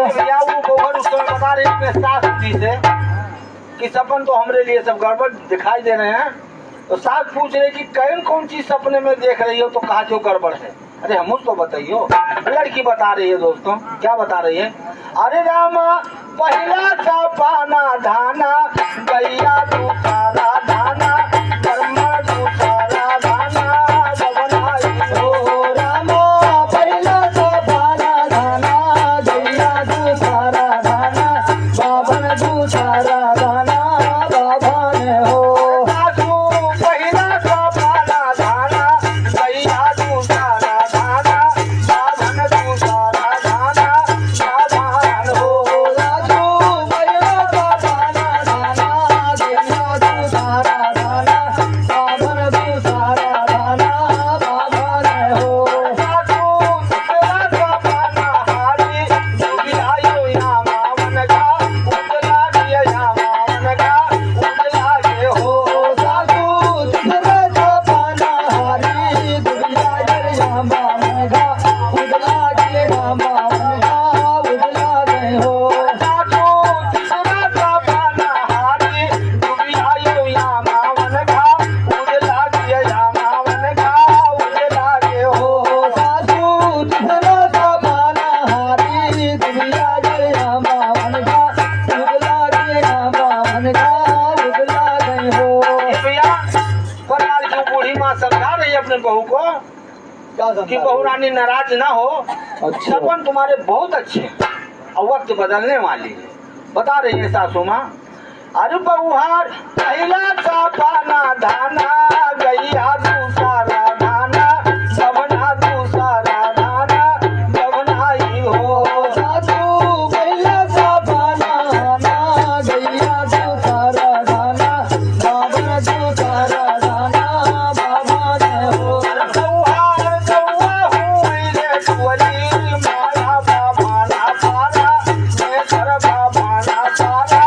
भैया वो गोबर उसको बता रही अपने सास जी से कि सपन तो हमरे लिए सब गड़बड़ दिखाई दे रहे हैं। तो सास पूछ रही कि कौन चीज सपने में देख रही हो, तो कहा जो गड़बड़ है। अरे हम तो बताइयो। लड़की बता रही है दोस्तों, क्या बता रही है? अरे रामा पहला सपना धाना गैया दूसरा धाना कर्मा दूसरा धाना बबनाई हो। रामा पहला सपना धाना गैया दूसरा धाना बाबन दूसरा धाना बाबन हो। सासू पहला सपना धाना गैया दूसरा धाना बाबन दूसरा धाना बाबन हो। राजू पहला सपना धाना गैया दूसरा धाना बाबन दूसरा धाना बाबन हो। सासू तेरा सपना हारी दुबियायो या मावन का उजला दिया या मावन का उजला ये हो। सासू तुझरे सपना हारी दुनिया जरिया मांगा उजला के मांगा उजला गए हो। सासू तेरा सपना हारी दुबियायो या मावन का उजला दिया या मावन का उजला ये हो। सासू तुझरे सपना हारी दुनिया जरिया मांगा उजला के मांगा उजला गए हो। ये भैया परिवार की बूढ़ी माँ समझा रही है अपने बहू को कि बहू रानी नाराज ना हो। अच्छा। सपन तुम्हारे बहुत अच्छे हैं और वक्त बदलने वाली है। बता रही है सासू माँ। अरे बहुहार पहला सपना धाना गैया दूसरा धाना सपना दूसरा धाना बबनाई हो। सासू पहला सपना धाना गैया दूसरा धाना बाबन दूसरा धाना बाबन हो। बहुहार गौआ हुई रे कुंवरी माया बाबा ना पारा मैं कर बाबा ना पारा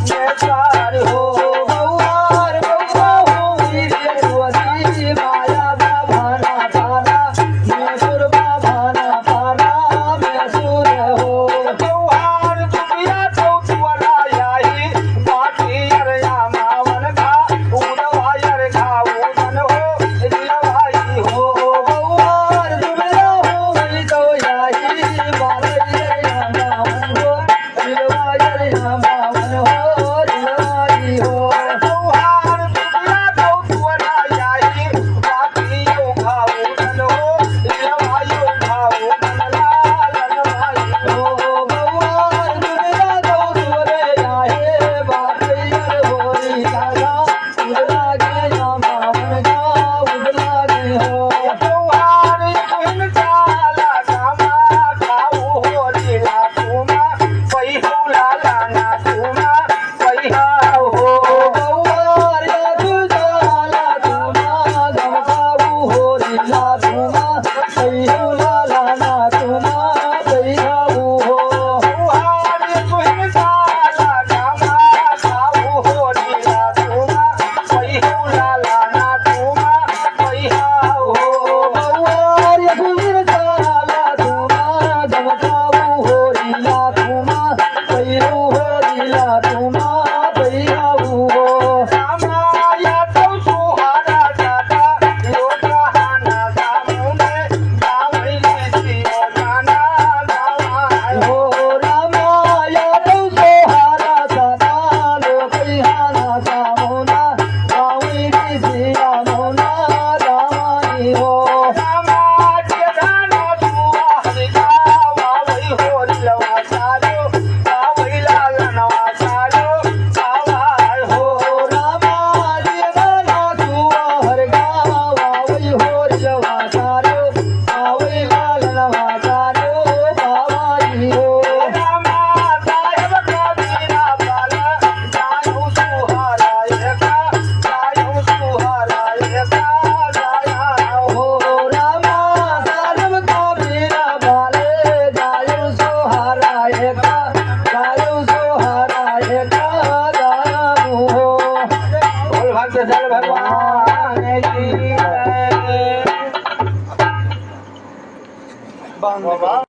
मैं कर हो। गौहार गौआ हुई रे कुंवरी माया बाबा ना पारा मैं सुर बाबा ना पारा मैं सुर हो। बहुहार